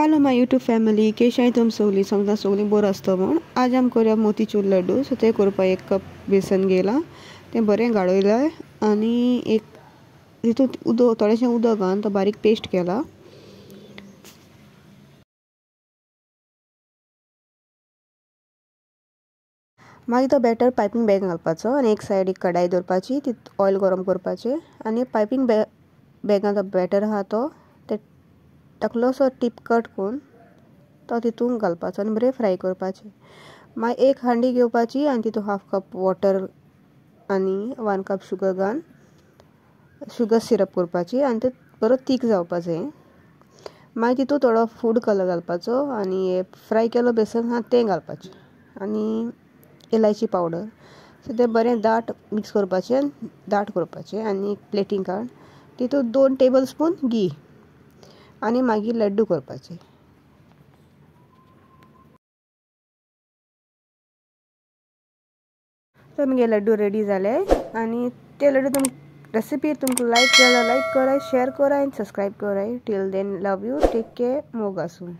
Hello my YouTube family केश तुम सगली समजा सगली बरो आसता म्हण आज आम करूया मोतीचूर लड्डू सो ते करपा 1 कप बेसन घेला ते बरें गाळयलाय आनी एक तितूंत उदक थोडेशें उदक घालून तो बारीक पेस्ट केला। मागीर तो बॅटर पायपींग बॅग घालपाचो आनी एक सायड एक कढाई दवरपाची तितूंत ऑयल गरम करपाचें आनी पायपींग बॅगान तो बॅटर आहा तो टकलोसो टीप कट करून तो तितूंत घालपाचो आनी बरें फ्राय करपाचें। मागीर एक हांडी घेवपाची आनी तितूंत हाफ कप वॉटर आनी 1 कप शुगर घालून शुगर सिरप करपाची आनी ते बरो तीक जावपा जाय। मागीर तितूंत थोडो फूड कलर घालपाचो आनी हे फ्राय केलो बेसन आहा तें घालपाचें आनी इलायची पावडर सो तें बरें दाट मिक्स करपाचें दाट करपाचें आनी प्लेटींग काडून तितूंत 2 टेबल स्पून घी आनी मागीर लड्डू करपाचे। तर मगे लड्डू रेडी जाले आनी ते लड्डू तुम रेसिपी तुमकां लायक जाल्यार लायक कराय शेअर कराय आनी सब्सक्राइब कराय till then love you take care मोग आसूं।